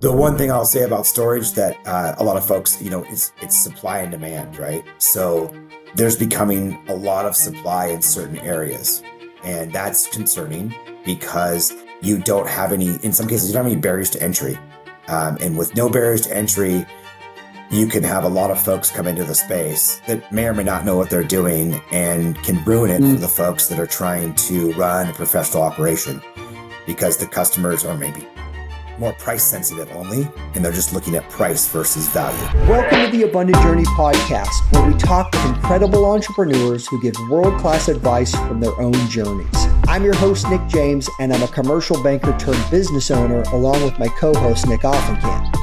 The one thing I'll say about storage that a lot of folks, it's supply and demand, right? So there's becoming a lot of supply in certain areas, and that's concerning because you don't have any, in some cases, you don't have any barriers to entry. And with no barriers to entry, you can have a lot of folks come into the space that may or may not know what they're doing and can ruin it for the folks that are trying to run a professional operation because the customers are maybe more price sensitive only, and they're just looking at price versus value. Welcome to the Abundant Journey podcast, where we talk with incredible entrepreneurs who give world-class advice from their own journeys. I'm your host, Nick James, and I'm a commercial banker turned business owner, along with my co-host, Nick Offenkamp.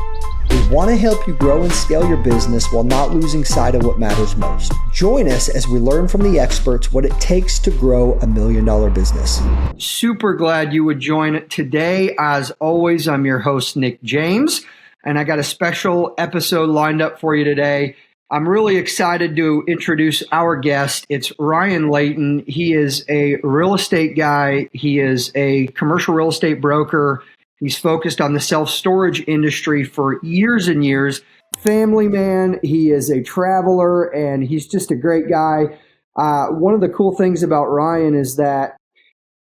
We want to help you grow and scale your business while not losing sight of what matters most. Join us as we learn from the experts what it takes to grow a $1 million business. Super glad you would join today. As always, I'm your host, Nick James, and I got a special episode lined up for you today. I'm really excited to introduce our guest. It's Ryan Layton. He is a real estate guy. He is a commercial real estate broker. He's focused on the self-storage industry for years and years. Family man, he is a traveler, and he's just a great guy. One of the cool things about Ryan is that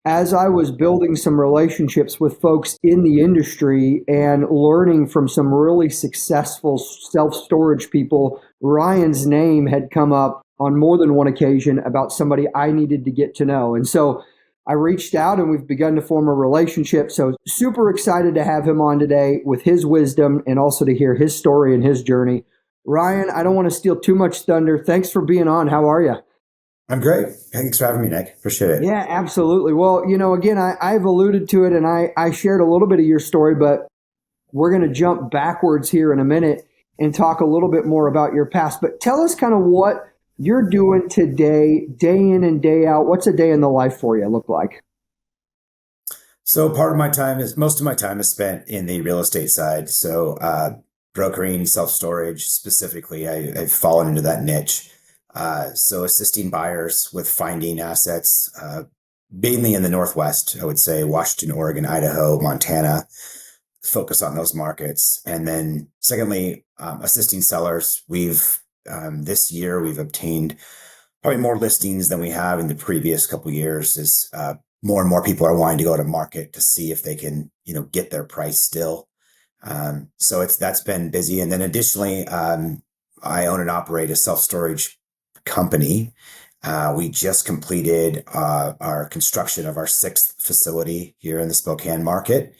as I was building some relationships with folks in the industry and learning from some really successful self-storage people, Ryan's name had come up on more than one occasion about somebody I needed to get to know. And so I reached out and we've begun to form a relationship. So super excited to have him on today with his wisdom and also to hear his story and his journey. Ryan, I don't want to steal too much thunder. Thanks for being on. How are you? I'm great. Thanks for having me, Nick. Appreciate it. Yeah, absolutely. Well, again, I've alluded to it and I shared a little bit of your story, but we're going to jump backwards here in a minute and talk a little bit more about your past. But tell us kind of what you're doing today, day in and day out. What's a day in the life for you look like? So most of my time is spent in the real estate side. So brokering, self-storage specifically, I've fallen into that niche. So assisting buyers with finding assets, mainly in the Northwest, I would say Washington, Oregon, Idaho, Montana, focus on those markets. And then secondly, assisting sellers. This year, we've obtained probably more listings than we have in the previous couple of years as more and more people are wanting to go to market to see if they can, get their price still. So that's been busy. And then additionally, I own and operate a self-storage company. We just completed our construction of our 6th facility here in the Spokane market,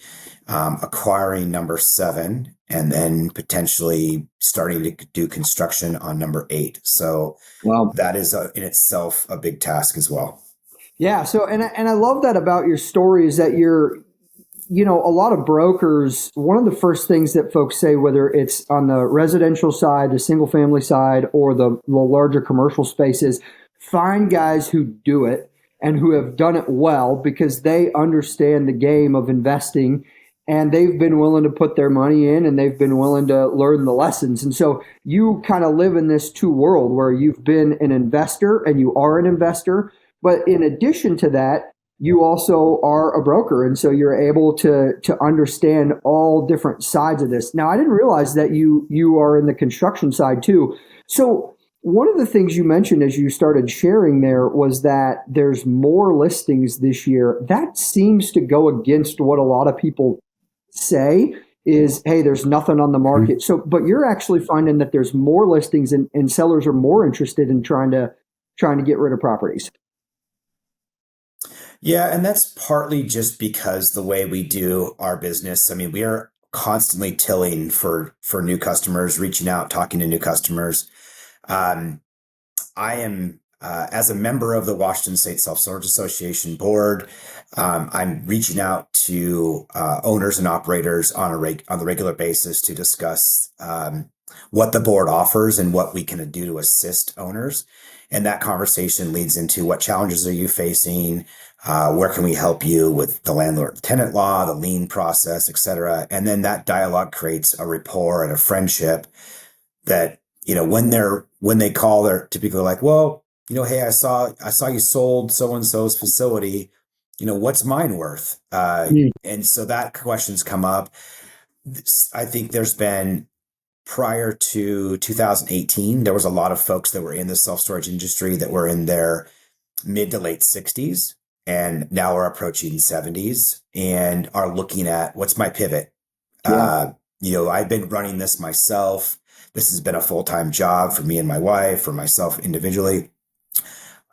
acquiring number 7, and then potentially starting to do construction on number 8. So wow, that is in itself a big task as well. Yeah. So, and I love that about your story is that a lot of brokers, one of the first things that folks say, whether it's on the residential side, the single family side, or the larger commercial spaces, find guys who do it and who have done it well because they understand the game of investing and they've been willing to put their money in and they've been willing to learn the lessons. And so you kind of live in this two world where you've been an investor and you are an investor. But in addition to that, you also are a broker. And so you're able to understand all different sides of this. Now, I didn't realize that you are in the construction side too. So one of the things you mentioned as you started sharing there was that there's more listings this year. That seems to go against what a lot of people say is, hey, there's nothing on the market. So, but you're actually finding that there's more listings and sellers are more interested in trying to get rid of properties. Yeah, and that's partly just because the way we do our business. I mean, we are constantly tilling for new customers, reaching out, talking to new customers. I am, as a member of the Washington State Self-Storage Association board, I'm reaching out to owners and operators on the regular basis to discuss what the board offers and what we can do to assist owners. And that conversation leads into what challenges are you facing? Where can we help you with the landlord-tenant law, the lien process, et cetera? And then that dialogue creates a rapport and a friendship that, when they call, they're typically like, well, hey, I saw you sold so-and-so's facility. What's mine worth? And so that questions come up. I think there's been prior to 2018, there was a lot of folks that were in the self-storage industry that were in their mid to late 60s, and now we're approaching 70s and are looking at what's my pivot. Yeah. I've been running this myself. This has been a full-time job for me and my wife, for myself individually.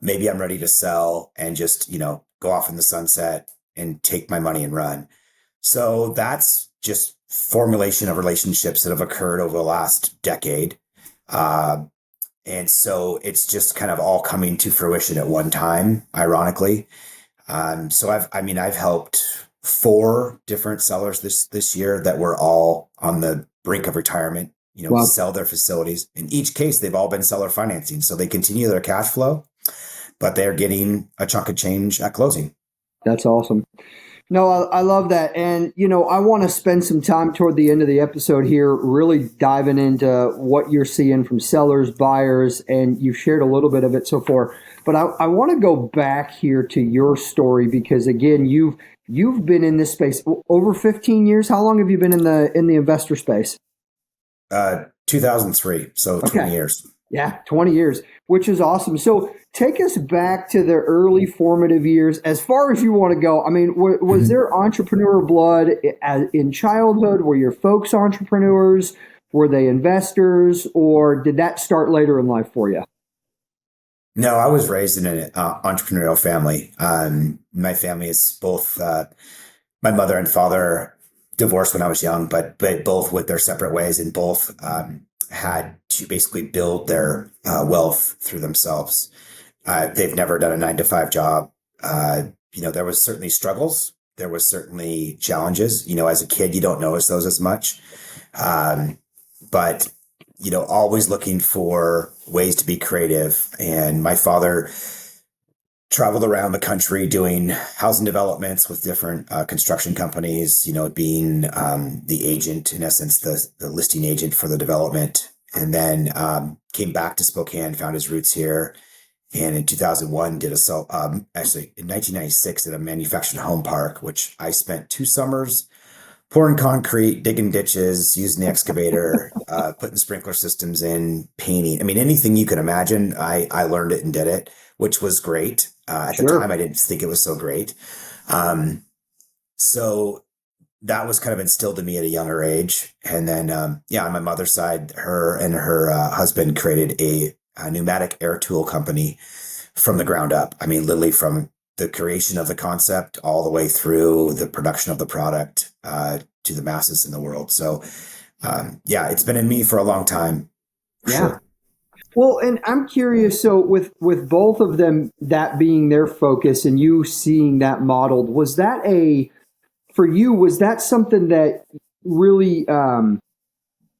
Maybe I'm ready to sell and just, go off in the sunset and take my money and run. So that's just formulation of relationships that have occurred over the last decade. Uh, and so it's just kind of all coming to fruition at one time, ironically. So I've helped four different sellers this year that were all on the brink of retirement, Wow. sell their facilities. In each case, they've all been seller financing. So they continue their cash flow, but they're getting a chunk of change at closing. That's awesome. No, I love that. And, I want to spend some time toward the end of the episode here, really diving into what you're seeing from sellers, buyers, and you've shared a little bit of it so far. But I want to go back here to your story because, again, you've been in this space over 15 years. How long have you been in the investor space? 2003, so 20 years. Yeah, 20 years, which is awesome. So take us back to the early formative years, as far as you want to go. I mean, was there entrepreneur blood in childhood? Were your folks entrepreneurs? Were they investors? Or did that start later in life for you? No, I was raised in an entrepreneurial family. My family is both my mother and father divorced when I was young, but both with their separate ways, and both had to basically build their wealth through themselves. They've never done a 9 to 5 job. There was certainly struggles. There was certainly challenges. As a kid, you don't notice those as much. But always looking for ways to be creative. And my father traveled around the country doing housing developments with different construction companies, being the agent, in essence, the listing agent for the development. And then came back to Spokane, found his roots here. And in 2001, actually in 1996, did a manufactured home park, which I spent 2 summers pouring concrete, digging ditches, using the excavator, putting sprinkler systems in, painting. I mean, anything you can imagine, I learned it and did it, which was great. At the Sure. time, I didn't think it was so great. So that was kind of instilled in me at a younger age. And then, on my mother's side, her and her husband created a pneumatic air tool company from the ground up. I mean, literally from the creation of the concept all the way through the production of the product to the masses in the world. So, it's been in me for a long time. Yeah. Sure. Well, and I'm curious. So, with both of them, that being their focus, and you seeing that modeled, was that for you? Was that something that really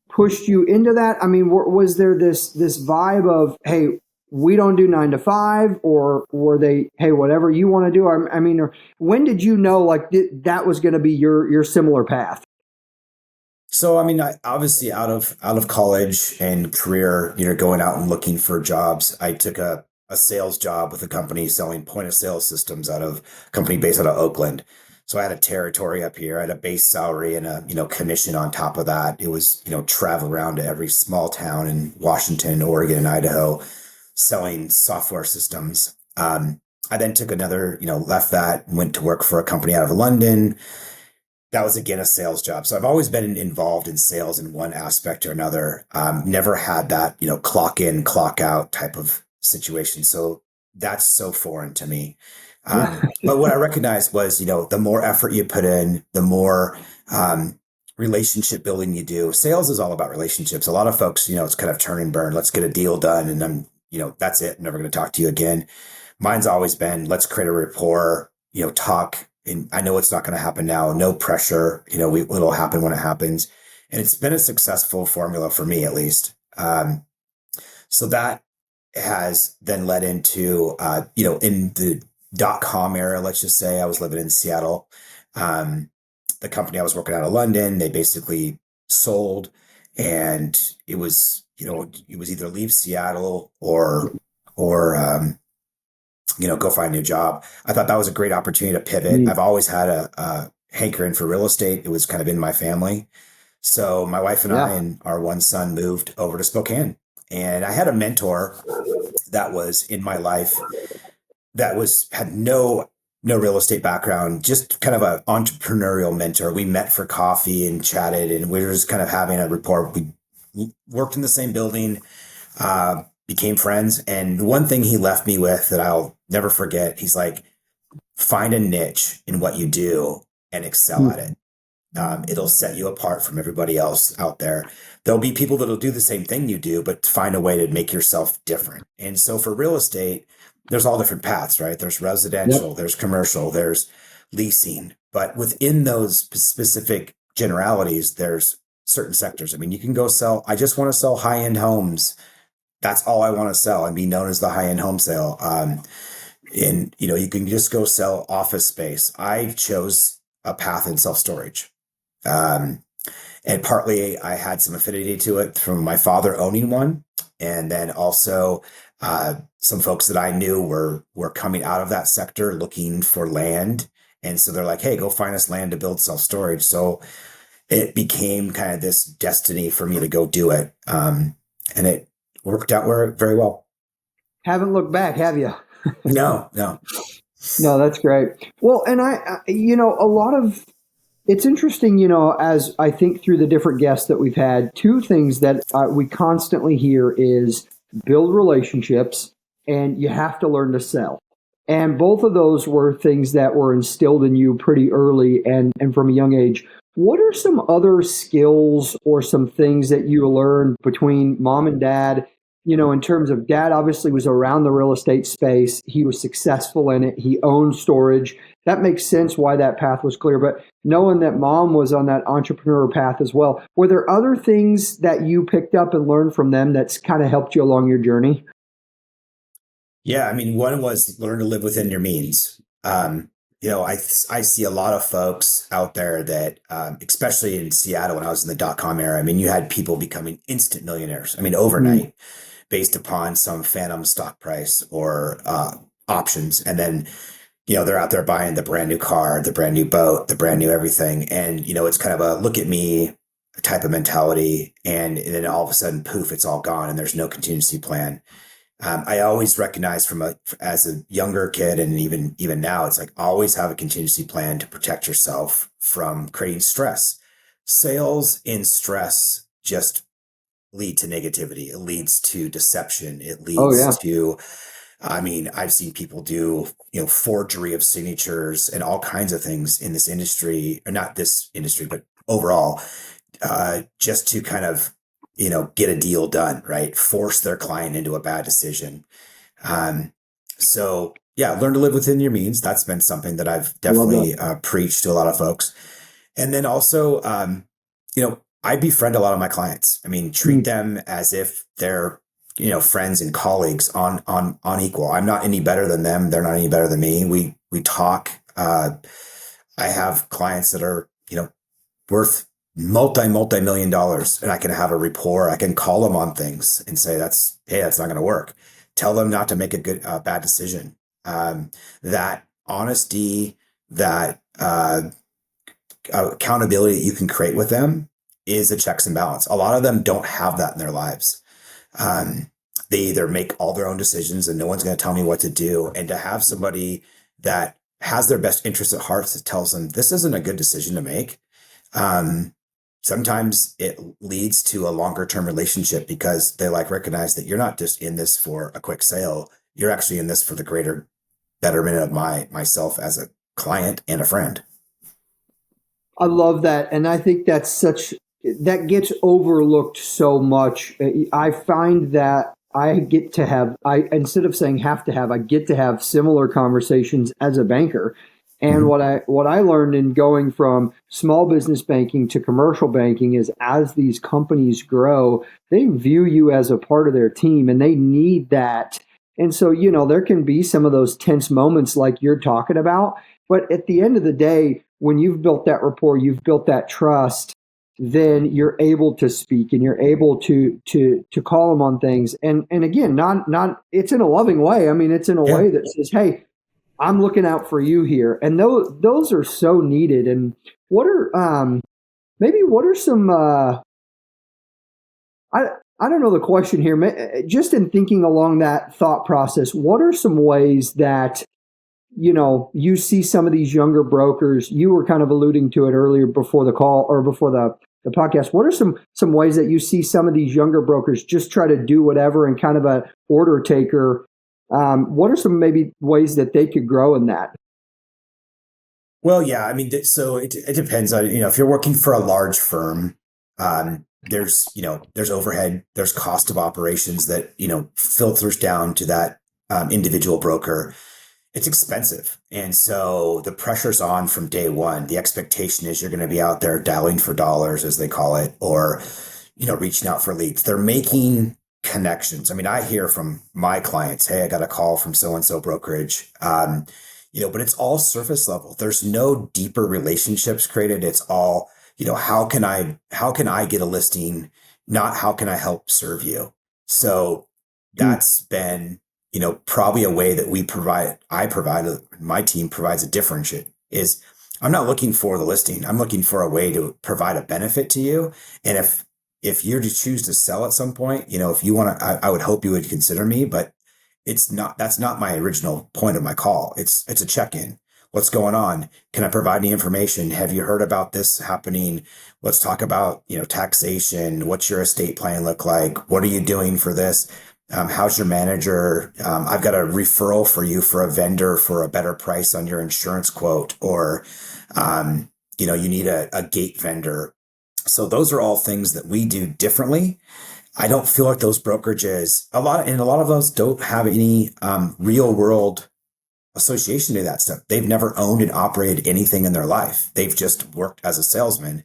pushed you into that? I mean, was there this vibe of, hey, we don't do 9 to 5, or were they, hey, whatever you want to do? I mean, or when did you know like that was going to be your similar path? So, I mean, obviously out of college and career, going out and looking for jobs, I took a sales job with a company selling point of sale systems out of a company based out of Oakland. So I had a territory up here, I had a base salary and a, commission on top of that. It was, travel around to every small town in Washington, Oregon, and Idaho selling software systems. I then took another, left that, went to work for a company out of London. That was again a sales job. So I've always been involved in sales in one aspect or another. Never had that, clock in, clock out type of situation. So that's so foreign to me. But what I recognized was, the more effort you put in, the more relationship building you do. Sales is all about relationships. A lot of folks, it's kind of turn and burn. Let's get a deal done. And then, that's it. I'm never going to talk to you again. Mine's always been, let's create a rapport, talk. And I know it's not going to happen now. No pressure. It'll happen when it happens. And it's been a successful formula for me, at least. So that has then led into, in the .com era, let's just say I was living in Seattle. The company I was working out of London, they basically sold, and it was, it was either leave Seattle or, go find a new job. I thought that was a great opportunity to pivot. I've always had a hankering for real estate. It was kind of in my family. So my wife and I Yeah. and our one son moved over to Spokane. And I had a mentor that was in my life that had no real estate background, just kind of an entrepreneurial mentor. We met for coffee and chatted, and we were just kind of having a rapport. We worked in the same building, became friends. And one thing he left me with that I'll never forget, he's like, find a niche in what you do and excel at it. It'll set you apart from everybody else out there. There'll be people that'll do the same thing you do, but find a way to make yourself different. And so for real estate, there's all different paths, right? There's residential, Yep. there's commercial, there's leasing. But within those specific generalities, there's certain sectors. I mean, you can go sell, I just want to sell high-end homes. That's all I want to sell and be known as the high-end home sale. And you can just go sell office space. I chose a path in self-storage. Um, and partly I had some affinity to it from my father owning one. And then also some folks that I knew were coming out of that sector looking for land. And so they're like, hey, go find us land to build self-storage. So it became kind of this destiny for me to go do it. And it worked out very well. Haven't looked back, have you? No, no. No, that's great. Well, and a lot of it's interesting, as I think through the different guests that we've had, two things that we constantly hear is build relationships and you have to learn to sell. And both of those were things that were instilled in you pretty early and from a young age. What are some other skills or some things that you learned between mom and dad? In terms of dad obviously was around the real estate space. He was successful in it. He owned storage. That makes sense why that path was clear. But knowing that mom was on that entrepreneur path as well, were there other things that you picked up and learned from them that's kind of helped you along your journey? Yeah, I mean, one was learn to live within your means. I see a lot of folks out there that, especially in Seattle when I was in the dot-com era, I mean, you had people becoming instant millionaires. I mean, overnight, based upon some phantom stock price or options. And then, they're out there buying the brand new car, the brand new boat, the brand new everything. And, it's kind of a look at me type of mentality. And then all of a sudden, poof, it's all gone and there's no contingency plan. I always recognize as a younger kid and even now, it's like always have a contingency plan to protect yourself from creating stress. Sales in stress just lead to negativity. It leads to deception. It Oh, leads yeah. to, I mean, I've seen people do, forgery of signatures and all kinds of things in this industry, or not this industry, but overall, just to kind of, get a deal done, right? Force their client into a bad decision. So yeah, learn to live within your means. That's been something that I've I love that. definitely preached to a lot of folks. And then also, I befriend a lot of my clients. I mean, treat them as if they're, friends and colleagues on equal. I'm not any better than them. They're not any better than me. We talk. I have clients that are, worth multi-million dollars, and I can have a rapport. I can call them on things and say, hey, that's not going to work. Tell them not to make a bad decision. That honesty, that accountability that you can create with them is a checks and balance. A lot of them don't have that in their lives. They either make all their own decisions and no one's going to tell me what to do. And to have somebody that has their best interests at heart that tells them this isn't a good decision to make. Sometimes it leads to a longer term relationship because they recognize that you're not just in this for a quick sale. You're actually in this for the greater betterment of myself as a client and a friend. I love that. And I think that gets overlooked so much. I find that instead of saying I get to have similar conversations as a banker. And Mm-hmm. what I learned in going from small business banking to commercial banking is as these companies grow, they view you as a part of their team and they need that. And so, there can be some of those tense moments like you're talking about. But at the end of the day, when you've built that rapport, you've built that trust, then you're able to speak and you're able to call them on things. And again, not it's in a loving way. I mean, it's in a Yeah. way that says, hey, I'm looking out for you here. And those are so needed. And what are maybe what are some, I, I don't know the question here. Just in thinking along that thought process, what are some ways that you see some of these younger brokers? You were kind of alluding to it earlier before the call or before the podcast. What are some ways that you see some of these younger brokers just try to do whatever and kind of a order taker? What are some maybe ways that they could grow in that? Well, yeah, I mean, so it depends on, if you're working for a large firm, there's overhead, there's cost of operations that, filters down to that individual broker. It's expensive. And so the pressure's on from day one. The expectation is you're going to be out there dialing for dollars, as they call it, or, reaching out for leads. They're making connections. I mean, I hear from my clients, hey, I got a call from so-and-so brokerage. But it's all surface level. There's no deeper relationships created. It's all, how can I get a listing? Not how can I help serve you? So that's been, probably a way that my team provides a differentiate is I'm not looking for the listing. I'm looking for a way to provide a benefit to you. And if you're to choose to sell at some point, if you want to, I would hope you would consider me, but that's not my original point of my call. It's a check-in. What's going on? Can I provide any information? Have you heard about this happening? Let's talk about, taxation. What's your estate plan look like? What are you doing for this? How's your manager? I've got a referral for you for a vendor for a better price on your insurance quote, or, you need a gate vendor. So those are all things that we do differently. I don't feel like those brokerages, a lot of those don't have any real world association to that stuff. They've never owned and operated anything in their life. They've just worked as a salesman.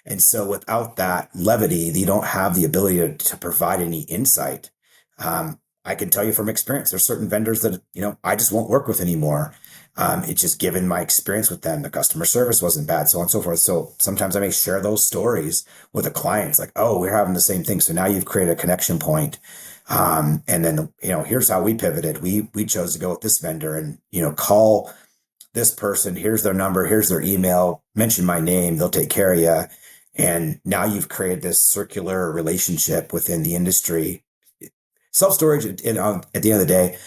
And so without that levity, you don't have the ability to provide any insight. I can tell you from experience, there's certain vendors that, I just won't work with anymore. It's just given my experience with them, the customer service wasn't bad, so on and so forth. So sometimes I may share those stories with the clients, like, oh, we're having the same thing. So now you've created a connection point. And then, here's how we pivoted. We chose to go with this vendor and, call this person. Here's their number. Here's their email. Mention my name. They'll take care of you. And now you've created this circular relationship within the industry. Self-storage, at the end of the day,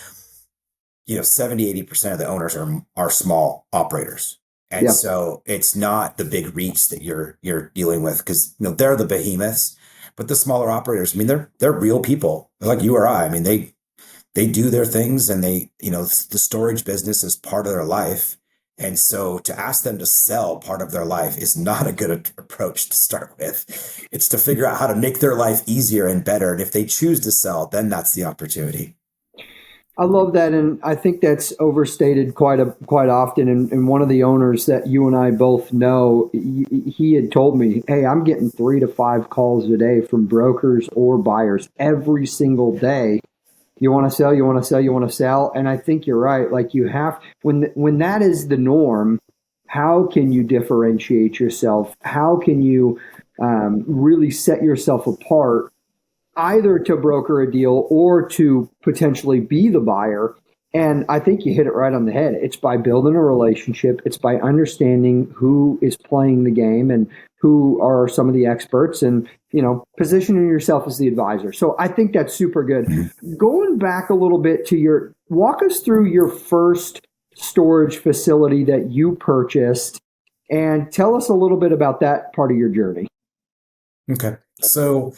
70-80% of the owners are small operators. And Yeah. so it's not the big REITs that you're dealing with, because they're the behemoths, but the smaller operators, I mean, they're real people. They're like you or I. I mean, they do their things, and the storage business is part of their life. And so to ask them to sell part of their life is not a good approach to start with. It's to figure out how to make their life easier and better. And if they choose to sell, then that's the opportunity. I love that, and I think that's overstated quite often. And one of the owners that you and I both know, he had told me, "Hey, I'm getting 3 to 5 calls a day from brokers or buyers every single day. You want to sell, you want to sell, you want to sell." And I think you're right. Like, you have, when that is the norm, how can you differentiate yourself? How can you really set yourself apart, either to broker a deal or to potentially be the buyer? And I think you hit it right on the head. It's by building a relationship. It's by understanding who is playing the game and who are some of the experts, and, positioning yourself as the advisor. So I think that's super good. Mm-hmm. Going back a little bit to walk us through your first storage facility that you purchased, and tell us a little bit about that part of your journey. Okay. So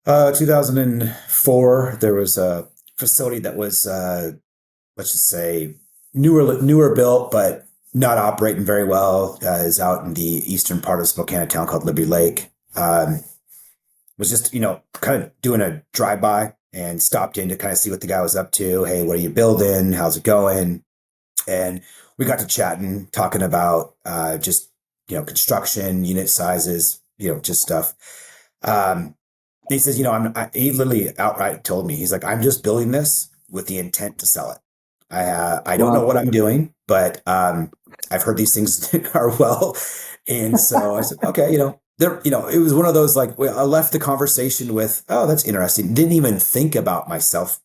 2004, there was a facility that was, let's just say, newer built, but not operating very well. Is out in the eastern part of Spokane, a town called Liberty Lake. Was just, kind of doing a drive-by and stopped in to kind of see what the guy was up to. Hey, what are you building? How's it going? And we got to chatting, talking about just, construction, unit sizes, just stuff. He says, he literally outright told me, he's like, I'm just building this with the intent to sell it. I don't know what I'm doing, but I've heard these things are well. And so I said, okay, it was one of those, like, I left the conversation with, oh, that's interesting. Didn't even think about myself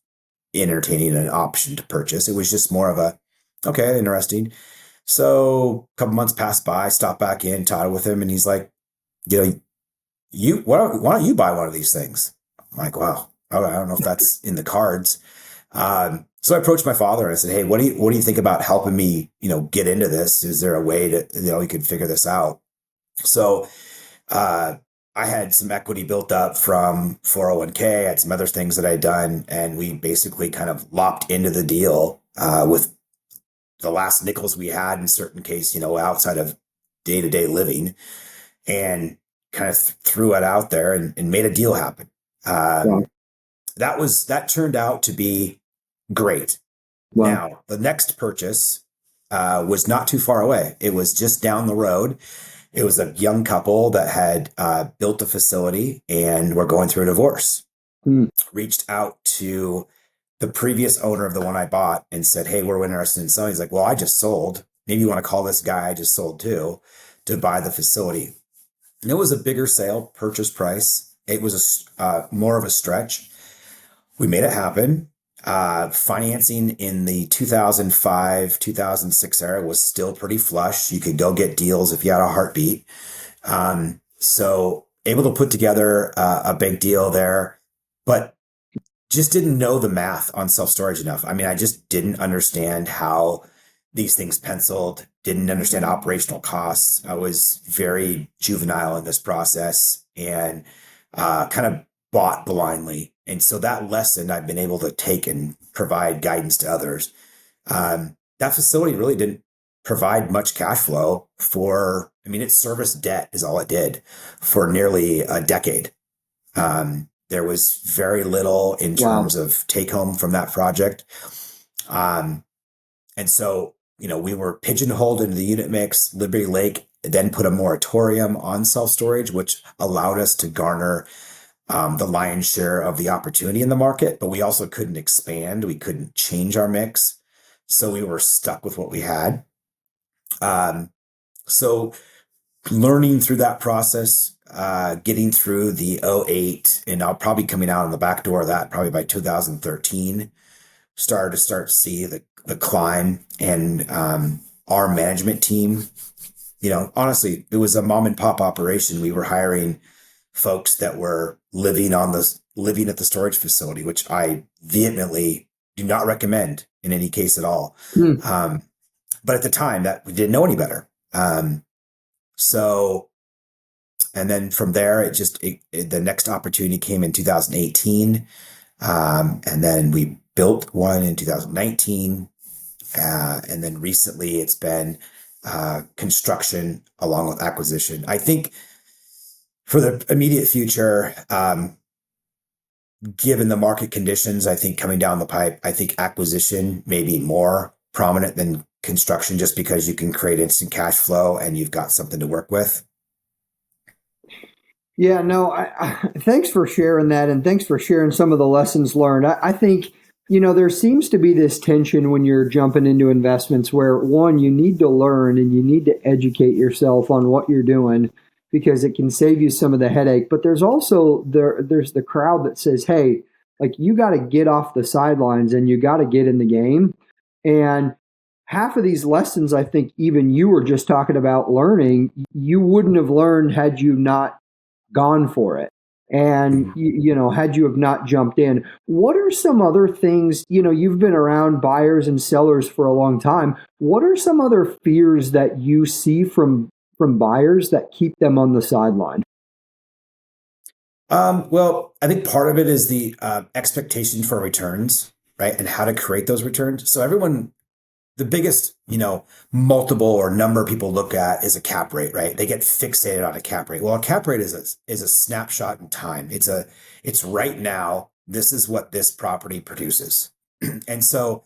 entertaining an option to purchase. It was just more of a, okay, interesting. So a couple months passed by, stopped back in, talked with him, and he's like, you know, why don't you buy one of these things? I'm like, wow, I don't know if that's in the cards. So I approached my father and I said, hey, what do you think about helping me, get into this? Is there a way to, you could figure this out? So, uh, I had some equity built up from 401k. I had some other things that I'd done, and we basically kind of lopped into the deal, with the last nickels we had in certain case, outside of day-to-day living, and kind of threw it out there and made a deal happen. Wow. Um, that turned out to be great. Wow. Now, the next purchase, was not too far away. It was just down the road. It was a young couple that had, built a facility and were going through a divorce. Hmm. Reached out to the previous owner of the one I bought and said, hey, we're interested in selling. He's like, well, I just sold. Maybe you want to call this guy I just sold to buy the facility. And it was a bigger sale, purchase price. It was more of a stretch. We made it happen. Financing in the 2005, 2006 era was still pretty flush. You could go get deals if you had a heartbeat. So able to put together a big deal there, but just didn't know the math on self-storage enough. I mean, I just didn't understand how these things penciled, didn't understand operational costs. I was very juvenile in this process and, kind of bought blindly. And so that lesson I've been able to take and provide guidance to others. That facility really didn't provide much cash flow I mean, it serviced debt is all it did for nearly a decade. There was very little in Wow. terms of take home from that project. Um, and so, we were pigeonholed into the unit mix. Liberty Lake then put a moratorium on self storage, which allowed us to garner, the lion's share of the opportunity in the market, but we also couldn't expand. We couldn't change our mix. So we were stuck with what we had. Um, so learning through that process, getting through the '08, and I'll probably coming out on the back door of that probably by 2013, started to see the climb, and, our management team, honestly, it was a mom and pop operation. We were hiring folks that were living at the storage facility, which I vehemently do not recommend in any case at all. Hmm. Um, but at the time that we didn't know any better. So, and then from there, the next opportunity came in 2018. And then we built one in 2019. And then recently it's been, construction along with acquisition. I think for the immediate future, given the market conditions, I think coming down the pipe, I think acquisition may be more prominent than construction just because you can create instant cash flow and you've got something to work with. Yeah, no, thanks for sharing that, and thanks for sharing some of the lessons learned. I think, there seems to be this tension when you're jumping into investments where, one, you need to learn and you need to educate yourself on what you're doing because it can save you some of the headache. But there's also there's the crowd that says, hey, like you got to get off the sidelines and you got to get in the game. And half of these lessons, I think even you were just talking about learning, you wouldn't have learned had you not gone for it. And Mhm. had you have not jumped in, what are some other things? You've been around buyers and sellers for a long time. What are some other fears that you see from buyers that keep them on the sideline? Well, I think part of it is the, expectation for returns, right? And how to create those returns. So the biggest, multiple or number people look at is a cap rate, right? They get fixated on a cap rate. Well, a cap rate is a snapshot in time. It's right now. This is what this property produces. And so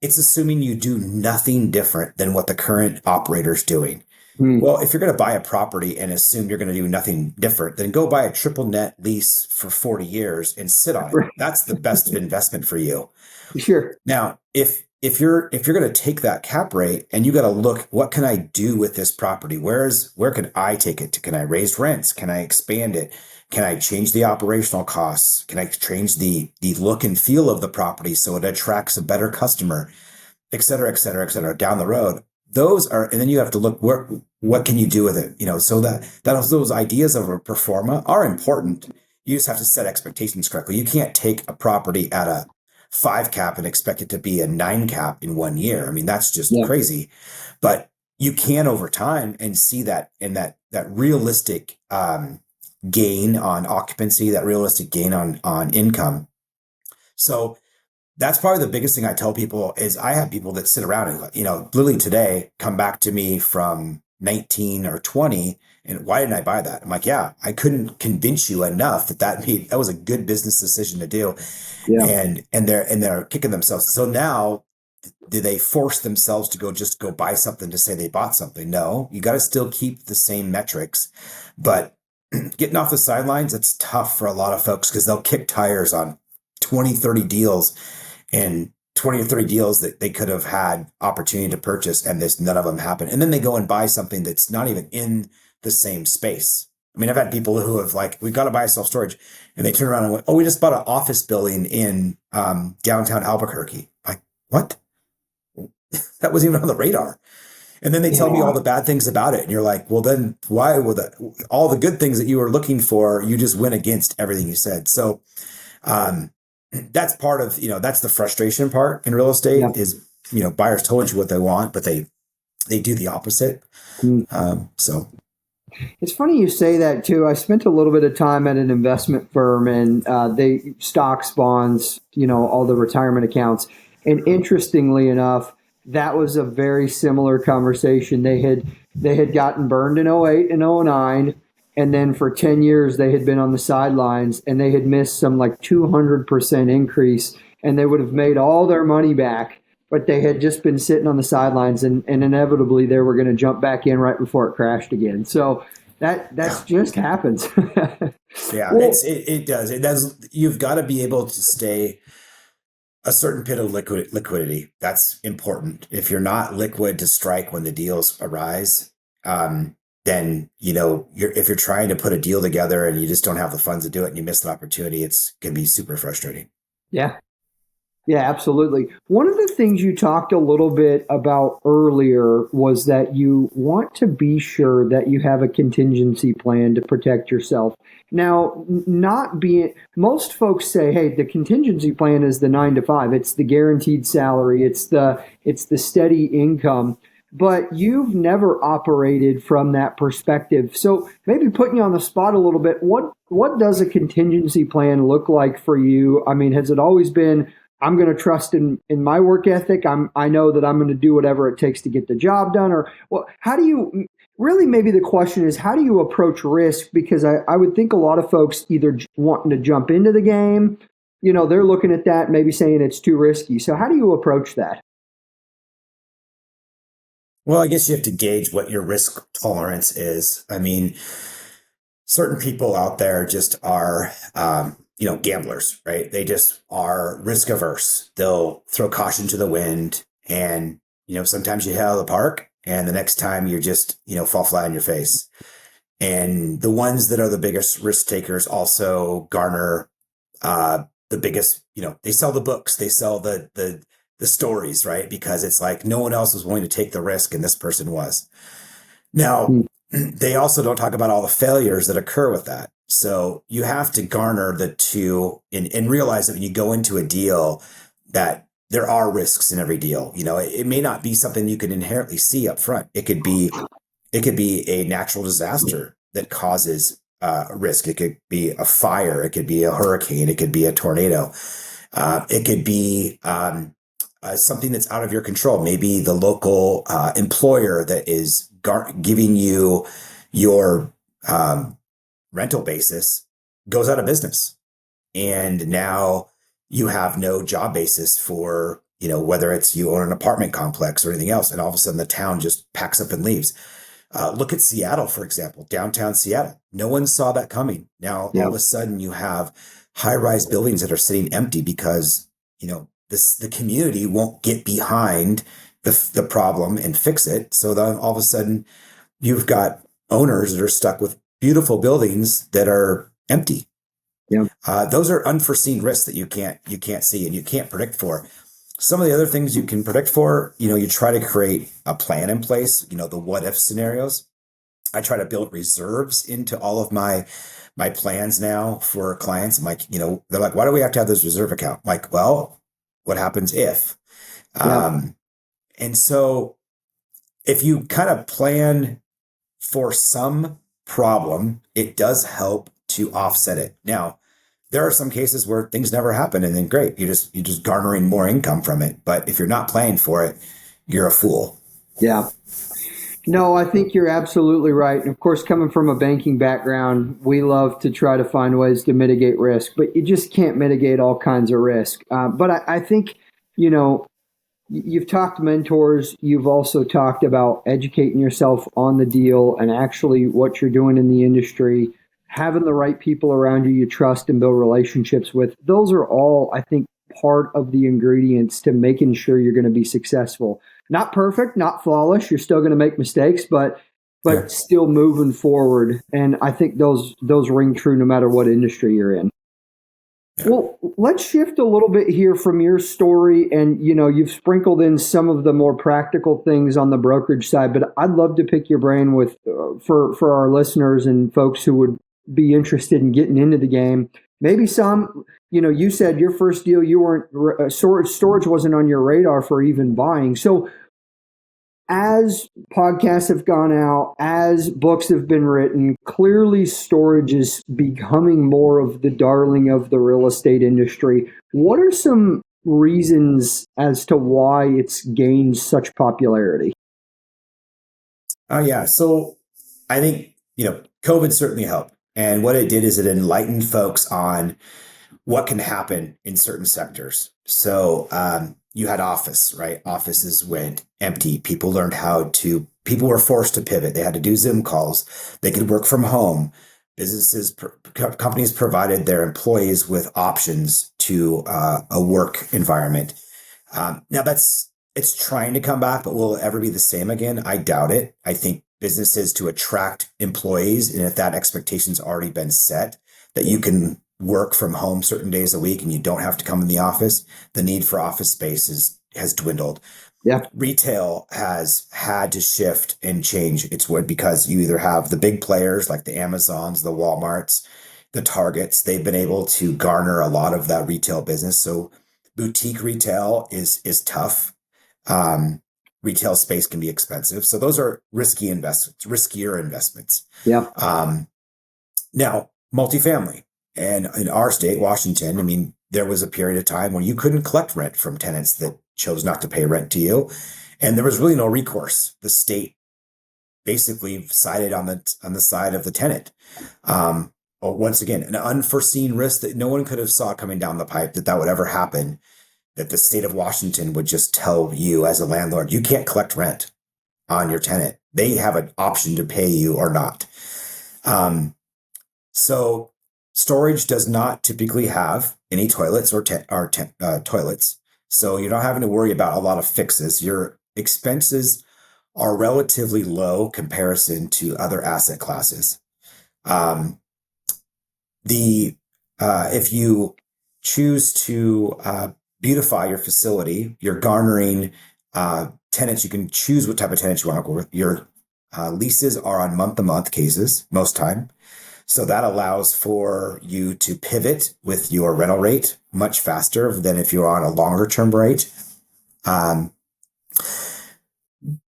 it's assuming you do nothing different than what the current operator's doing. Hmm. Well, if you're going to buy a property and assume you're going to do nothing different, then go buy a triple net lease for 40 years and sit on it. Right. That's the best investment for you. Sure. Now, if you're going to take that cap rate and you got to look, what can I do with this property? Where can I take it to? Can I raise rents? Can I expand it? Can I change the operational costs? Can I change the look and feel of the property so it attracts a better customer, et cetera, et cetera, et cetera, down the road? those are, and then you have to look what can you do with it, so those ideas of a pro forma are important. You just have to set expectations correctly. You can't take a property at a 5 cap and expect it to be a 9 cap in 1 year. I mean, that's just Yeah. crazy. But you can over time and see that in that realistic gain on occupancy, that realistic gain on income. So that's probably the biggest thing I tell people is I have people that sit around and, literally today come back to me from 19 or 20. And why didn't I buy that? I'm like, yeah, I couldn't convince you enough that was a good business decision to do. Yeah. And they're kicking themselves. So now do they force themselves to just go buy something to say they bought something? No, you got to still keep the same metrics, but getting off the sidelines, it's tough for a lot of folks because they'll kick tires on 20, 30 deals and 20 or 30 deals that they could have had opportunity to purchase, and none of them happen. And then they go and buy something that's not even in the same space. I mean, I've had people who have like, we've got to buy a self-storage, and they turn around and went, oh, we just bought an office building in downtown Albuquerque. Like, what? That wasn't even on the radar. And then they tell me all the bad things about it. And you're like, well, then why would all the good things that you were looking for, you just went against everything you said. So that's part of, that's the frustration part in real estate is, buyers told you what they want, but they do the opposite. So it's funny you say that too. I spent a little bit of time at an investment firm, and they stocks, bonds, all the retirement accounts. And interestingly enough, that was a very similar conversation. They had gotten burned in '08 and '09, and then for 10 years they had been on the sidelines, and they had missed some like 200% increase, and they would have made all their money back, but they had just been sitting on the sidelines, and inevitably they were going to jump back in right before it crashed again. So that's just happens. Yeah, Well, it does. It does. You've got to be able to stay a certain bit of liquidity. That's important. If you're not liquid to strike when the deals arise, then if you're trying to put a deal together and you just don't have the funds to do it and you miss an opportunity, it's going to be super frustrating. yeah. Yeah, absolutely. One of the things you talked a little bit about earlier was that you want to be sure that you have a contingency plan to protect yourself. Now, most folks say, hey, the contingency plan is the 9 to 5. It's the guaranteed salary. It's the steady income. But you've never operated from that perspective. So maybe putting you on the spot a little bit, what does a contingency plan look like for you? I mean, has it always been, I'm going to trust in my work ethic. I know that I'm going to do whatever it takes to get the job done? Or how do you really, maybe the question is, how do you approach risk? Because I would think a lot of folks either wanting to jump into the game, they're looking at that, maybe saying it's too risky. So how do you approach that? Well, I guess you have to gauge what your risk tolerance is. I mean, certain people out there just are, gamblers, right? They just are risk averse. They'll throw caution to the wind, and, sometimes you hit out of the park, and the next time you're just, fall flat on your face. And the ones that are the biggest risk takers also garner the biggest, they sell the books, they sell the stories, right? Because it's like no one else was willing to take the risk, and this person was. Now, they also don't talk about all the failures that occur with that. So you have to garner the two and realize that when you go into a deal that there are risks in every deal. It may not be something you can inherently see up front. It could be a natural disaster that causes risk. It could be a fire. It could be a hurricane. It could be a tornado. It could be something that's out of your control. Maybe the local employer that is giving you your rental basis goes out of business. And now you have no job basis for, whether it's you own an apartment complex or anything else. And all of a sudden the town just packs up and leaves. Look at Seattle, for example, downtown Seattle. No one saw that coming. Now, all of a sudden you have high-rise buildings that are sitting empty because, the community won't get behind the problem and fix it. So then all of a sudden you've got owners that are stuck with beautiful buildings that are empty. Yeah. Those are unforeseen risks that you can't see and you can't predict for. Some of the other things you can predict for, you try to create a plan in place, the what if scenarios. I try to build reserves into all of my plans now for clients. I'm like, they're like, why do we have to have this reserve account? I'm like, well, what happens if? Yeah. Um, and so if you kind of plan for some problem, it does help to offset it. Now, there are some cases where things never happen, and then great, you're just garnering more income from it. But if you're not planning for it, you're a fool. Yeah. No, I think you're absolutely right. And of course, coming from a banking background, we love to try to find ways to mitigate risk, but you just can't mitigate all kinds of risk. But I think, you know, you've talked mentors. You've also talked about educating yourself on the deal and actually what you're doing in the industry, having the right people around you you trust and build relationships with. Those are all, I think, part of the ingredients to making sure you're going to be successful. Not perfect, not flawless. You're still going to make mistakes, but Yeah. still moving forward. And I think those ring true no matter what industry you're in. Yeah. Well, let's shift a little bit here from your story. And, you've sprinkled in some of the more practical things on the brokerage side, but I'd love to pick your brain with for our listeners and folks who would be interested in getting into the game. Maybe some, you said your first deal, you weren't, storage wasn't on your radar for even buying. So as podcasts have gone out, as books have been written, clearly storage is becoming more of the darling of the real estate industry. What are some reasons as to why it's gained such popularity? Oh, yeah. So I think, COVID certainly helped. And what it did is it enlightened folks on what can happen in certain sectors. So you had office, right? Offices went empty. People were forced to pivot. They had to do Zoom calls. They could work from home. Companies provided their employees with options to a work environment. Now it's trying to come back, but will it ever be the same again? I doubt it. I think businesses to attract employees, and if that expectation's already been set, that you can work from home certain days a week and you don't have to come in the office, the need for office space has dwindled. Yeah, Retail has had to shift and change its wood because you either have the big players like the Amazons, the Walmarts, the Targets. They've been able to garner a lot of that retail business. So boutique retail is tough. Um, Retail space can be expensive. So those are riskier investments. yeah, Now, multifamily. And in our state, Washington, I mean, there was a period of time when you couldn't collect rent from tenants that chose not to pay rent to you. And there was really no recourse. The state basically sided on the side of the tenant. Once again, an unforeseen risk that no one could have saw coming down the pipe that would ever happen, that the state of Washington would just tell you as a landlord, you can't collect rent on your tenant. They have an option to pay you or not. So storage does not typically have any toilets or toilets. So you're not having to worry about a lot of fixes. Your expenses are relatively low comparison to other asset classes. Um, the If you choose to beautify your facility, you're garnering tenants. You can choose what type of tenants you want to work with. Your leases are on month-to-month cases most time. So that allows for you to pivot with your rental rate much faster than if you're on a longer term rate. Um,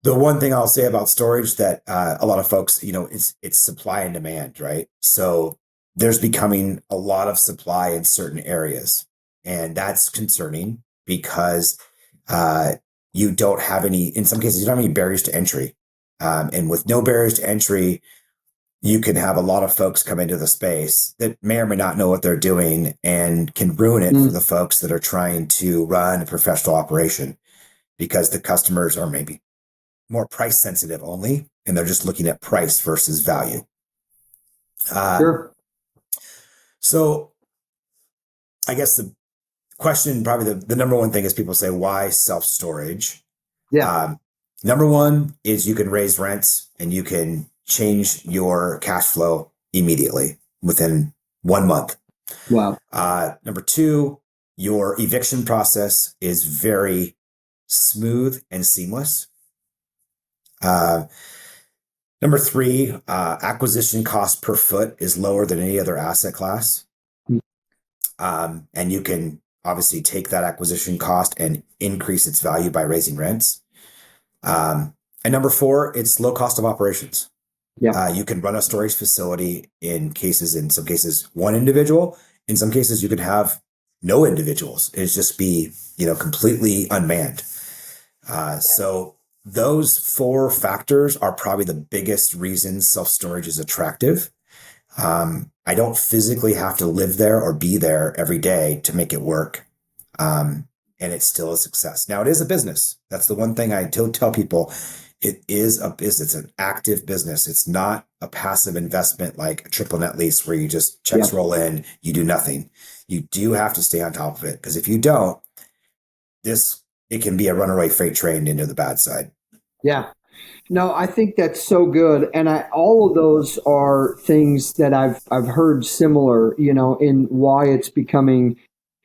the one thing I'll say about storage that a lot of folks, it's supply and demand, right? So there's becoming a lot of supply in certain areas, and that's concerning because you don't have any, in some cases, you don't have any barriers to entry. And with no barriers to entry, you can have a lot of folks come into the space that may or may not know what they're doing and can ruin it for the folks that are trying to run a professional operation because the customers are maybe more price sensitive only, and they're just looking at price versus value. sure. So I guess the question, probably the number one thing is people say, why self-storage? Yeah. Number one is you can raise rents and you can change your cash flow immediately within 1 month. Wow. Number two, Your eviction process is very smooth and seamless. Uh, Number three, acquisition cost per foot is lower than any other asset class. And you can obviously take that acquisition cost and increase its value by raising rents. And number four, it's low cost of operations. Yeah. You can run a storage facility in some cases, one individual. In some cases, you can have no individuals. It's just be, completely unmanned. So those four factors are probably the biggest reasons self-storage is attractive. I don't physically have to live there or be there every day to make it work. And it's still a success. Now, it is a business. That's the one thing I tell people. It is a business. It's an active business. It's not a passive investment like a triple net lease where you just checks roll in, you do nothing. You do have to stay on top of it, because if you don't, it can be a runaway freight train into the bad side. Yeah. No, I think that's so good, and all of those are things that I've heard similar, in why it's becoming.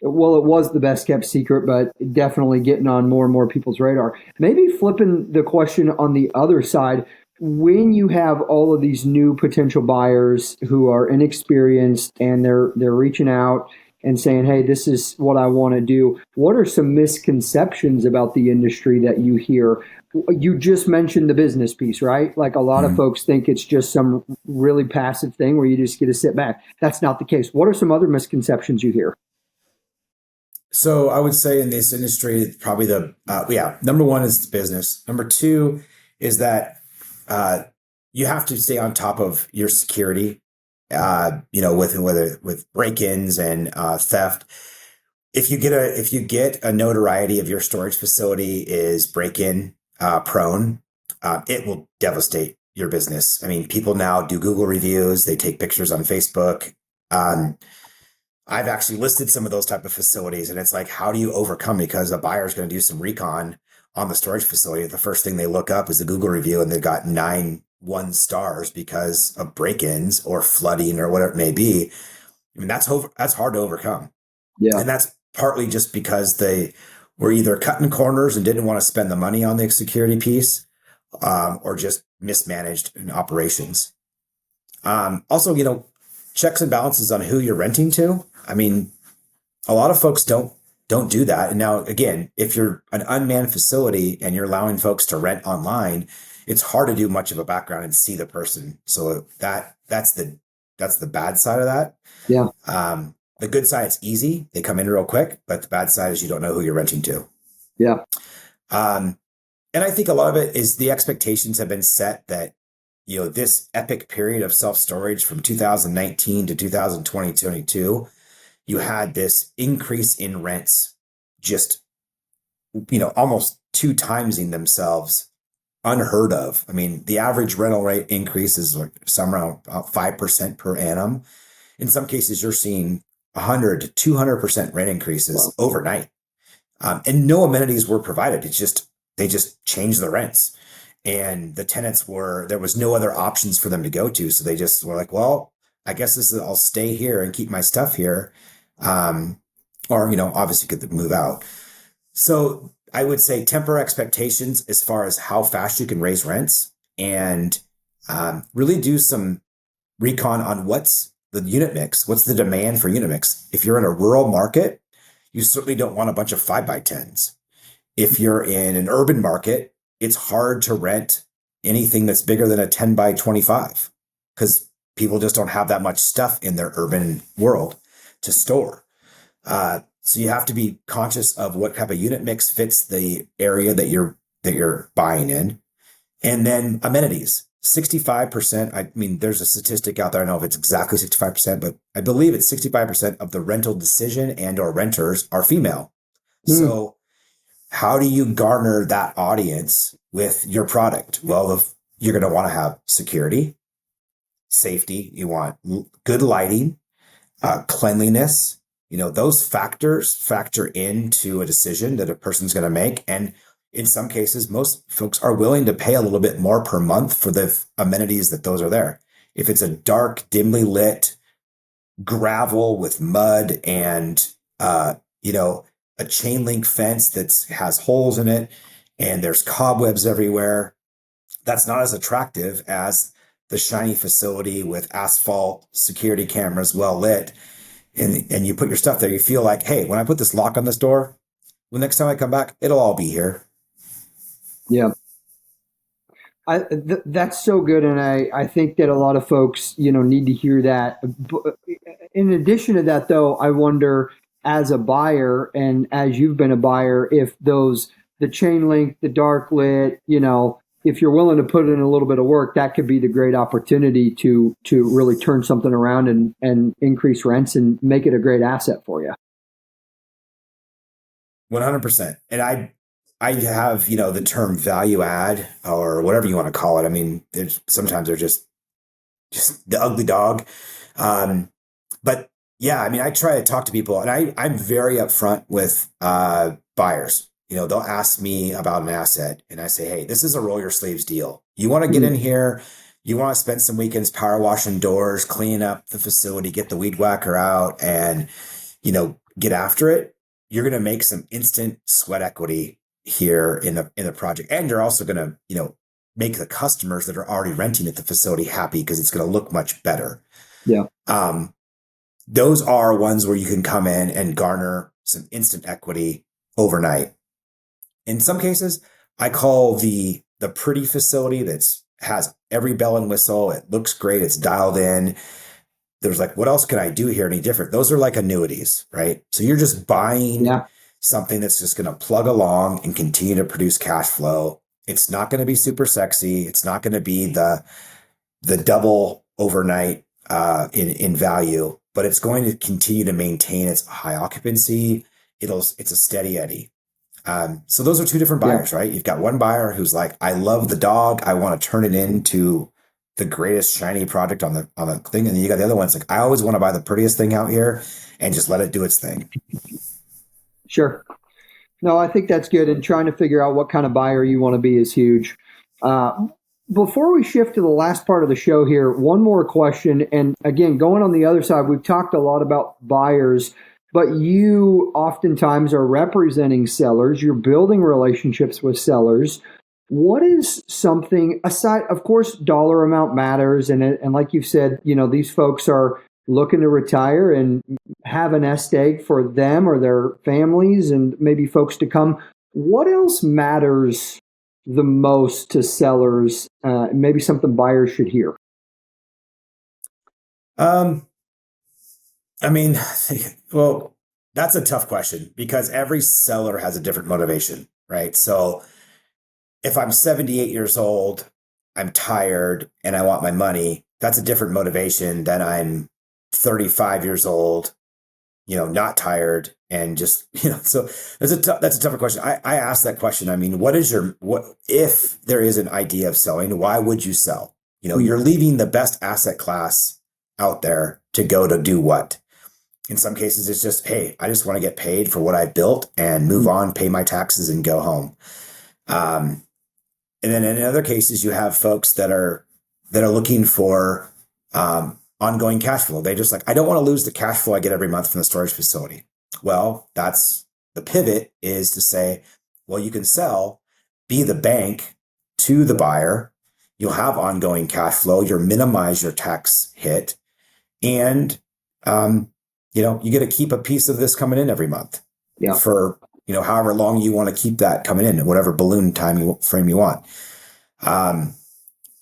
Well, it was the best kept secret, but definitely getting on more and more people's radar. Maybe flipping the question on the other side, when you have all of these new potential buyers who are inexperienced and they're reaching out and saying, "Hey, this is what I want to do." What are some misconceptions about the industry that you hear? You just mentioned the business piece, right? Like a lot of folks think it's just some really passive thing where you just get to sit back. That's not the case. What are some other misconceptions you hear? So I would say in this industry, probably number one is business. Number two is that you have to stay on top of your security. With break-ins and theft. If you get a notoriety of your storage facility is break-in prone, it will devastate your business. I mean, people now do Google reviews, they take pictures on Facebook. I've actually listed some of those type of facilities, and it's like, how do you overcome? Because a buyer is going to do some recon on the storage facility. The first thing they look up is the Google review, and they've got 9 1 stars because of break-ins or flooding or whatever it may be. I mean, that's hard to overcome. Yeah. And that's partly just because they were either cutting corners and didn't want to spend the money on the security piece, or just mismanaged in operations. Also, checks and balances on who you're renting to. I mean, a lot of folks don't do that. And now, again, if you're an unmanned facility and you're allowing folks to rent online, it's hard to do much of a background and see the person. So that's the bad side of that. Yeah. The good side, it's easy. They come in real quick, but the bad side is you don't know who you're renting to. Yeah. And I think a lot of it is the expectations have been set that, this epic period of self-storage from 2019 to 2022, you had this increase in rents, just, almost 2 timesing themselves, unheard of. I mean, the average rental rate increase is like somewhere around about 5% per annum. In some cases, you're seeing 100 to 200% rent increases overnight. And no amenities were provided. They just changed the rents. And the tenants there was no other options for them to go to. So they just were like, well, I guess I'll stay here and keep my stuff here. Or, obviously could move out. So I would say temper expectations as far as how fast you can raise rents, and really do some recon on what's the unit mix, what's the demand for unit mix. If you're in a rural market, you certainly don't want a bunch of 5x10s. If you're in an urban market, it's hard to rent anything that's bigger than a 10x25 because people just don't have that much stuff in their urban world to store. So you have to be conscious of what type of unit mix fits the area that you're buying in. And then amenities, 65%. I mean, there's a statistic out there. I don't know if it's exactly 65%, but I believe it's 65% of the rental decision and or renters are female. So how do you garner that audience with your product? Well, you're going to want to have security, safety. You want good lighting, cleanliness. Those factors factor into a decision that a person's going to make. And in some cases, most folks are willing to pay a little bit more per month for the amenities that those are there. If it's a dark, dimly lit gravel with mud and you know, a chain link fence that has holes in it and there's cobwebs everywhere. That's not as attractive as the shiny facility with asphalt, security cameras, well lit, and you put your stuff there. You feel like, hey, when I put this lock on this door, the next time I come back, it'll all be here. Yeah. That's so good, and I think that a lot of folks, need to hear that. In addition to that, though, I wonder, as a buyer and as you've been a buyer, if the chain link, the dark lit, if you're willing to put in a little bit of work, that could be the great opportunity to really turn something around and increase rents and make it a great asset for you. 100%. And I have, the term value add or whatever you want to call it. I mean, sometimes they're just the ugly dog. But yeah, I mean, I try to talk to people, and I'm very upfront with buyers. They'll ask me about an asset, and I say, hey, this is a roll your sleeves deal. You want to get in here, you want to spend some weekends power washing doors, clean up the facility, get the weed whacker out, and get after it. You're going to make some instant sweat equity here in the project, and you're also going to make the customers that are already renting at the facility happy because it's going to look much better. Yeah. Those are ones where you can come in and garner some instant equity overnight. In some cases, I call the pretty facility that's has every bell and whistle. It looks great. It's dialed in. There's like, what else can I do here any different? Those are like annuities, right? So you're just buying something that's just going to plug along and continue to produce cash flow. It's not going to be super sexy. It's not going to be the double overnight in value, but it's going to continue to maintain its high occupancy. It's a steady eddy. So those are two different buyers, right? You've got one buyer who's like, I love the dog. I want to turn it into the greatest shiny project on the thing. And then you got the other ones like, I always want to buy the prettiest thing out here and just let it do its thing. Sure. No, I think that's good. And trying to figure out what kind of buyer you want to be is huge. Before we shift to the last part of the show here, one more question. And again, going on the other side, we've talked a lot about buyers, but you oftentimes are representing sellers. You're building relationships with sellers. What is something aside, of course, dollar amount matters. And like you've said, these folks are looking to retire and have an nest egg for them or their families and maybe folks to come. What else matters the most to sellers? Maybe something buyers should hear. I mean, well, that's a tough question because every seller has a different motivation, right? So if I'm 78 years old, I'm tired and I want my money, that's a different motivation than I'm 35 years old, not tired and just, so that's a tougher question. I asked that question. I mean, what if there is an idea of selling, why would you sell? You're leaving the best asset class out there to go to do what? In some cases, it's just, hey, I just want to get paid for what I built and move on, pay my taxes and go home. And then in other cases, you have folks that are looking for ongoing cash flow. They just like, I don't want to lose the cash flow I get every month from the storage facility. Well, that's the pivot is to say, well, you can sell, be the bank to the buyer. You'll have ongoing cash flow. You'll minimize your tax hit. And, you get to keep a piece of this coming in every month for, however long you want to keep that coming in, whatever balloon frame you want.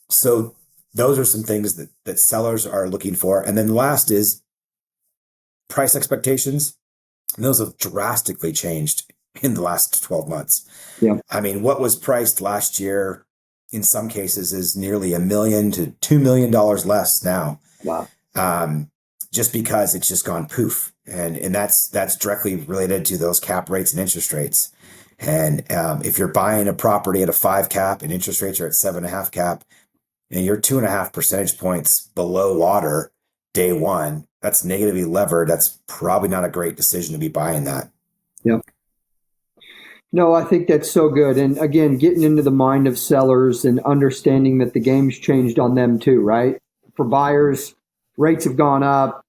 So those are some things that sellers are looking for. And then the last is price expectations. And those have drastically changed in the last 12 months. Yeah. I mean, what was priced last year in some cases is nearly $1 million to $2 million less now. Wow. Just because it's just gone poof. And that's directly related to those cap rates and interest rates. And if you're buying a property at a 5 cap and interest rates are at 7.5 cap, and you're 2.5 percentage points below water day one, that's negatively levered. That's probably not a great decision to be buying that. Yep. No, I think that's so good. And again, getting into the mind of sellers and understanding that the game's changed on them too, right? For buyers, rates have gone up.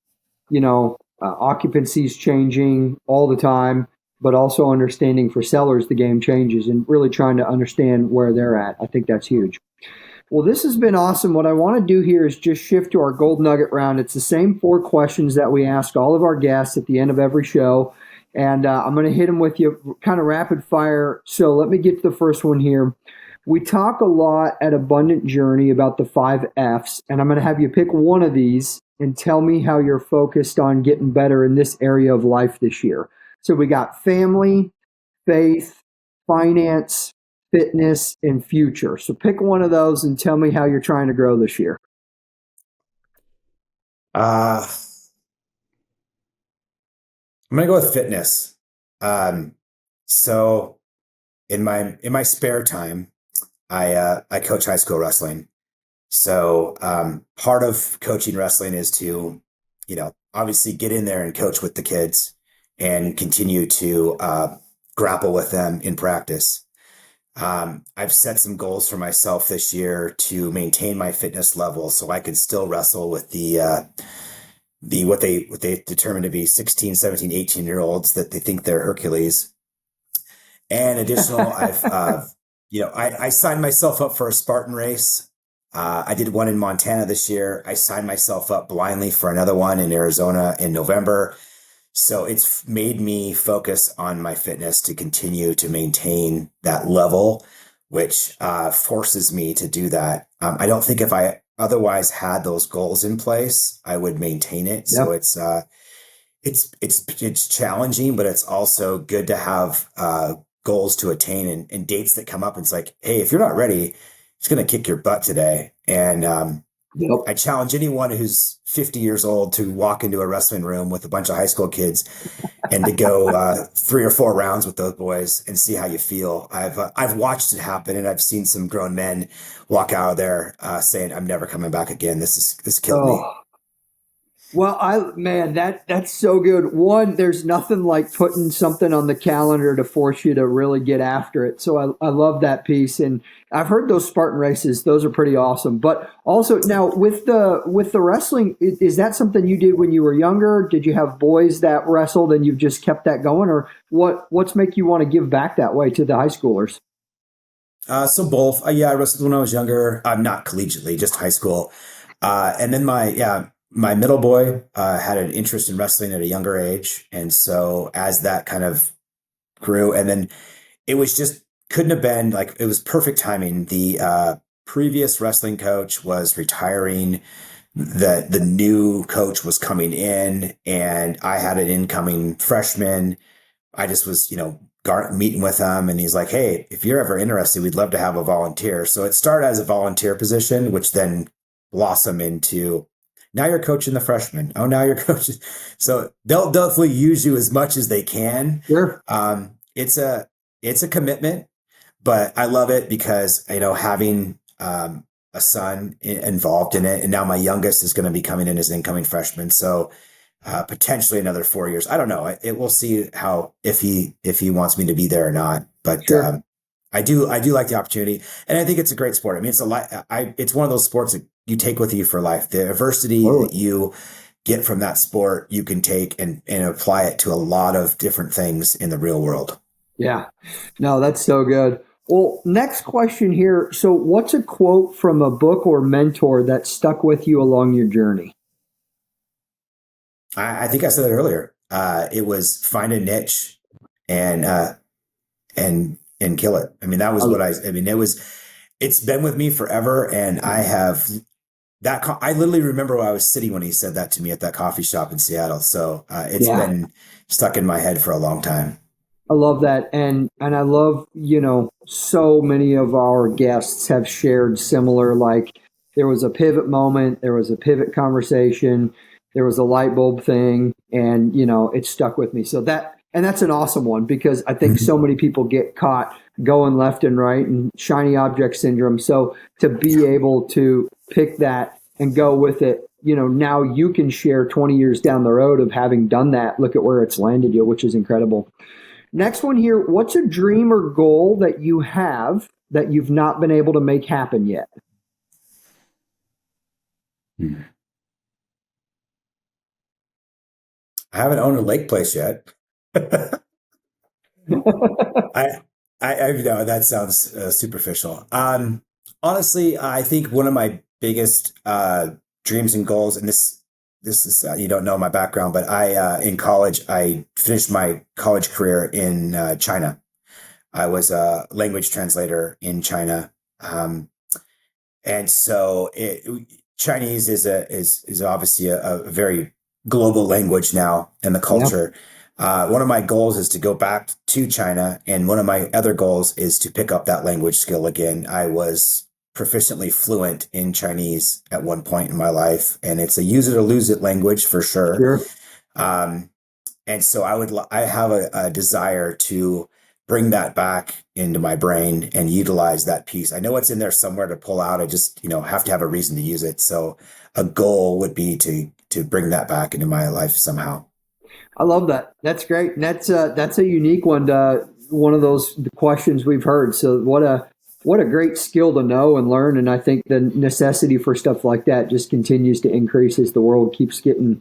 occupancy's changing all the time, but also understanding for sellers the game changes and really trying to understand where they're at. I think that's huge. Well, this has been awesome. What I want to do here is just shift to our gold nugget round. It's the same 4 questions that we ask all of our guests at the end of every show. And I'm going to hit them with you kind of rapid fire. So let me get to the first one here. We talk a lot at Abundant Journey about the 5 F's, and I'm going to have you pick one of these and tell me how you're focused on getting better in this area of life this year. So we got family, faith, finance, fitness, and future. So pick one of those and tell me how you're trying to grow this year. I'm gonna go with fitness. So in my spare time, I coach high school wrestling. So part of coaching wrestling is to, obviously get in there and coach with the kids and continue to grapple with them in practice. I've set some goals for myself this year to maintain my fitness level so I can still wrestle with the what they determine to be 16, 17, 18-year-olds that they think they're Hercules. And additional, I signed myself up for a Spartan race. I did one in Montana this year. I signed myself up blindly for another one in Arizona in November. So it's made me focus on my fitness to continue to maintain that level, which forces me to do that. I don't think if I otherwise had those goals in place, I would maintain it. Yep. So it's challenging, but it's also good to have goals to attain and dates that come up. And it's like, hey, if you're not ready, it's going to kick your butt today. And Yep. I challenge anyone who's 50 years old to walk into a wrestling room with a bunch of high school kids and to go 3 or 4 rounds with those boys and see how you feel. I've watched it happen, and I've seen some grown men walk out of there saying, "I'm never coming back again. This killed me." Well, that's so good. One, there's nothing like putting something on the calendar to force you to really get after it. So I love that piece. And I've heard those Spartan races; those are pretty awesome. But also now with the wrestling, is that something you did when you were younger? Did you have boys that wrestled and you've just kept that going, or what's make you want to give back that way to the high schoolers? So both. I wrestled when I was younger. Not collegiately, just high school. And then my middle boy had an interest in wrestling at a younger age. And so as that kind of grew, and then it was just couldn't have been like, it was perfect timing. The previous wrestling coach was retiring. The new coach was coming in, and I had an incoming freshman. I just was, meeting with him, and he's like, "Hey, if you're ever interested, we'd love to have a volunteer." So it started as a volunteer position, which then blossomed into now you're coaching the freshmen. Oh, now you're coaching. So they'll definitely use you as much as they can. Sure. It's a commitment, but I love it because, having a son involved in it, and now my youngest is going to be coming in as an incoming freshman. So potentially another 4 years. I don't know. We'll see if he wants me to be there or not. But Sure. I do like the opportunity, and I think it's a great sport. I mean, it's one of those sports that you take with you for life. The adversity that you get from that sport, you can take and apply it to a lot of different things in the real world. Yeah. No, that's so good. Well, next question here. So what's a quote from a book or mentor that stuck with you along your journey? I think I said it earlier. It was find a niche and kill it. I mean, that was it's been with me forever. And I have I literally remember where I was sitting when he said that to me at that coffee shop in Seattle. So it's been stuck in my head for a long time. I love that. And I love, so many of our guests have shared similar, like there was a pivot moment, there was a pivot conversation, there was a light bulb thing, and, it stuck with me. So that's an awesome one because I think so many people get caught going left and right and shiny object syndrome. So to be able to pick that and go with it, now you can share 20 years down the road of having done that. Look at where it's landed you, which is incredible. Next one here. What's a dream or goal that you have that you've not been able to make happen yet? I haven't owned a lake place yet. I, I know that sounds superficial. Honestly, I think one of my biggest dreams and goals, and this is you don't know my background, but I in college I finished my college career in China. I was a language translator in China, and so Chinese is obviously a very global language now in the Yeah, culture. One of my goals is to go back to China, and one of my other goals is to pick up that language skill again. I was proficiently fluent in Chinese at one point in my life, and it's a use it or lose it language for sure. sure. Um, and so I have a desire to bring that back into my brain and utilize that piece. I know it's in there somewhere to pull out. I just, have to have a reason to use it. So a goal would be to bring that back into my life somehow. I love that. That's great. And that's a unique one. One of those questions we've heard. So what a great skill to know and learn. And I think the necessity for stuff like that just continues to increase as the world keeps getting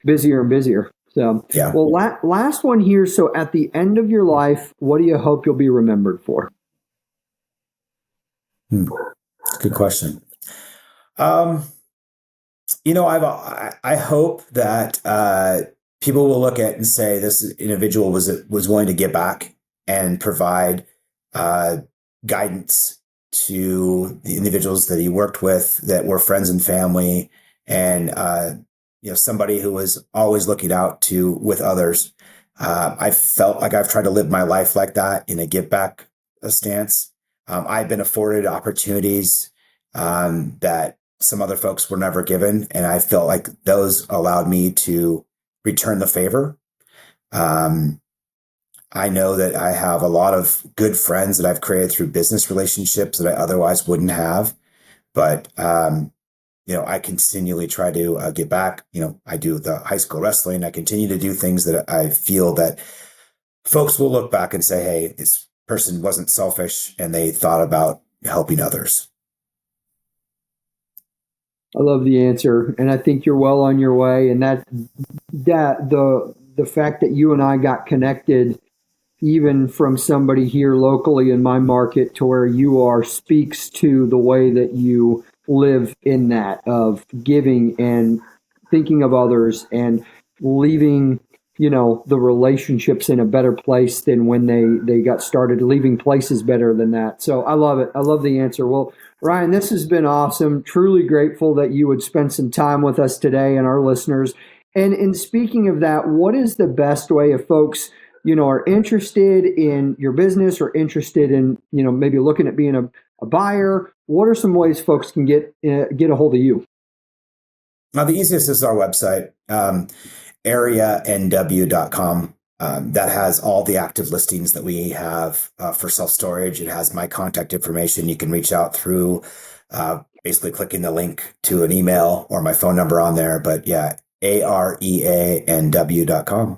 busier and busier. So, Yeah. well, last one here. So, at the end of your life, what do you hope you'll be remembered for? Hmm. Good question. Um, I hope that people will look at and say this individual was willing to give back and provide uh, guidance to the individuals that he worked with that were friends and family, and somebody who was always looking out to with others. I felt like I've tried to live my life like that in a give back stance. I've been afforded opportunities that some other folks were never given. And I felt like those allowed me to return the favor. Um, I know that I have a lot of good friends that I've created through business relationships that I otherwise wouldn't have. But, I continually try to give back. I do the high school wrestling. I continue to do things that I feel that folks will look back and say, hey, this person wasn't selfish and they thought about helping others. I love the answer, and I think you're well on your way. And that the fact that you and I got connected, even from somebody here locally in my market to where you are, speaks to the way that you live in that of giving and thinking of others and leaving the relationships in a better place than when they got started, leaving places better than that. So I love it. I love the answer. Well, Ryan, this has been awesome. Truly grateful that you would spend some time with us today and our listeners. And in speaking of that, what is the best way if folks are interested in your business or interested in maybe looking at being a buyer? What are some ways folks can get a hold of you? Now, the easiest is our website, areanw.com. That has all the active listings that we have for self-storage. It has my contact information. You can reach out through basically clicking the link to an email or my phone number on there. But yeah, areanw.com.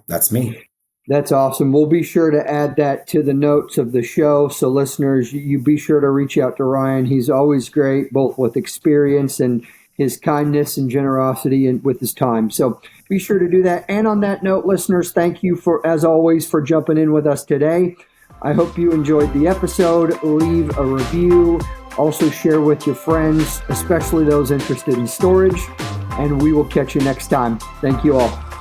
That's me. That's awesome. We'll be sure to add that to the notes of the show. So listeners, you be sure to reach out to Ryan. He's always great, both with experience and his kindness and generosity and with his time. So be sure to do that. And on that note, listeners, thank you as always, for jumping in with us today. I hope you enjoyed the episode. Leave a review. Also share with your friends, especially those interested in storage. And we will catch you next time. Thank you all.